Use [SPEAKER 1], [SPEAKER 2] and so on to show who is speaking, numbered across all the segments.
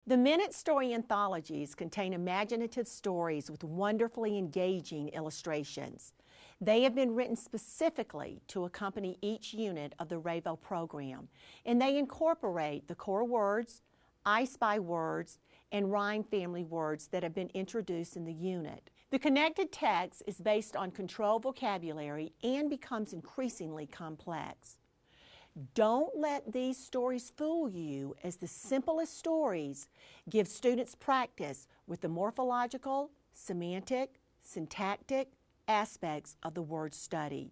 [SPEAKER 1] The Minute Story anthologies contain imaginative stories with wonderfully engaging illustrations. They have been written specifically to accompany each unit of the Rave-O program, and they incorporate the core words, I Spy words, and rhyme family words that have been introduced in the unit. The connected text is based on controlled vocabulary and becomes increasingly complex. Don't let these stories fool you, as the simplest stories give students practice with the morphological, semantic, syntactic aspects of the words studied.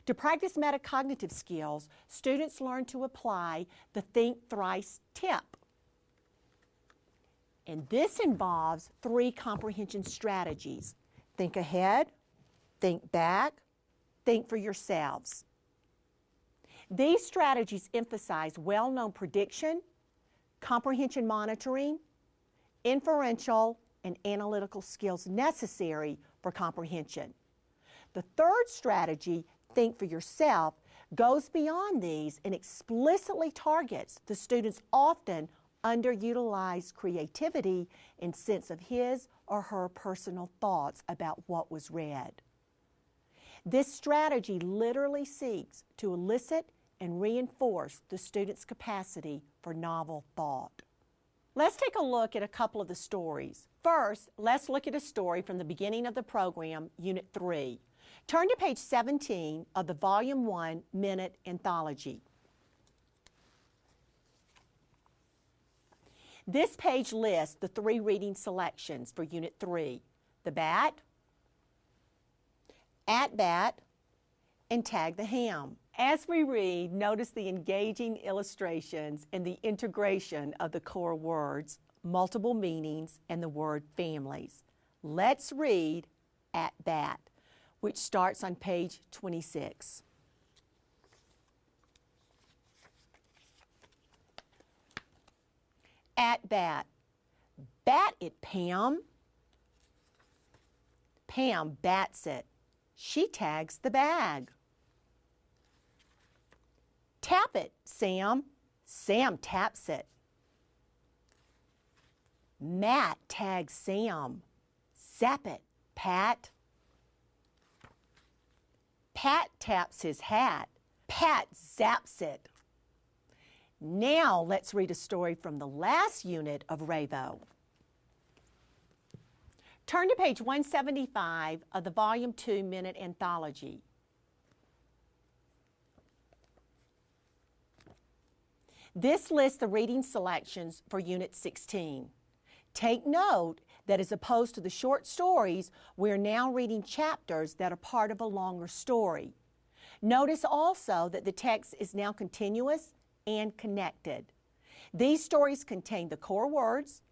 [SPEAKER 1] To practice metacognitive skills, students learn to apply the Think Thrice tip. And this involves 3 comprehension strategies: think ahead, think back, think for yourselves. These strategies emphasize well-known prediction, comprehension monitoring, inferential, and analytical skills necessary for comprehension. The third strategy, think for yourself, goes beyond these and explicitly targets the student's often underutilized creativity and sense of his or her personal thoughts about what was read. This strategy literally seeks to elicit and reinforce the student's capacity for novel thought. Let's take a look at a couple of the stories. First, let's look at a story from the beginning of the program, Unit 3. Turn to page 17 of the Volume 1 Minute Anthology. This page lists the 3 reading selections for Unit 3: the bat, at bat, and tag the ham. As we read, notice the engaging illustrations and the integration of the core words, multiple meanings, and the word families. Let's read at bat, which starts on page 26. At bat. Bat it, Pam. Pam bats it. She tags the bag. Tap it, Sam. Sam taps it. Matt tags Sam. Zap it, Pat. Pat taps his hat. Pat zaps it. Now let's read a story from the last unit of Rave-O. Turn to page 175 of the Volume 2 Minute Anthology. This lists the reading selections for Unit 16. Take note that as opposed to the short stories, we're now reading chapters that are part of a longer story. Notice also that the text is now continuous and connected. These stories contain the core words,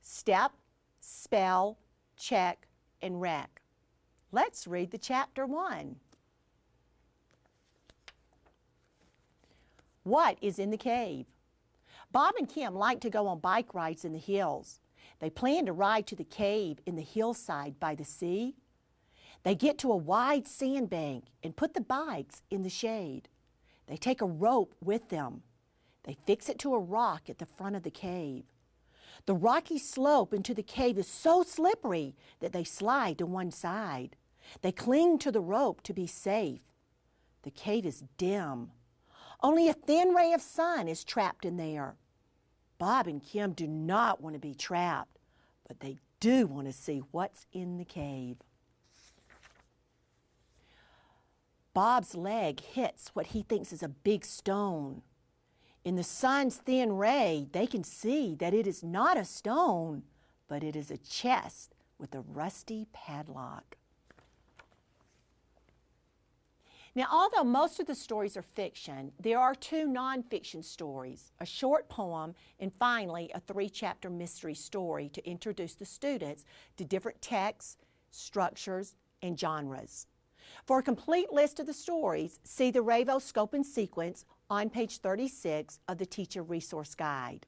[SPEAKER 1] step, spell, check, and rec. Let's read the chapter 1. What is in the cave? Bob and Kim like to go on bike rides in the hills. They plan to ride to the cave in the hillside by the sea. They get to a wide sandbank and put the bikes in the shade. They take a rope with them. They fix it to a rock at the front of the cave. The rocky slope into the cave is so slippery that they slide to one side. They cling to the rope to be safe. The cave is dim. Only a thin ray of sun is trapped in there. Bob and Kim do not want to be trapped, but they do want to see what's in the cave. Bob's leg hits what he thinks is a big stone. In the sun's thin ray, they can see that it is not a stone, but it is a chest with a rusty padlock. Now, although most of the stories are fiction, there are 2 nonfiction stories, a short poem, and finally a 3-chapter mystery story to introduce the students to different texts, structures, and genres. For a complete list of the stories, see the Rave-O Scope and Sequence on page 36 of the Teacher Resource Guide.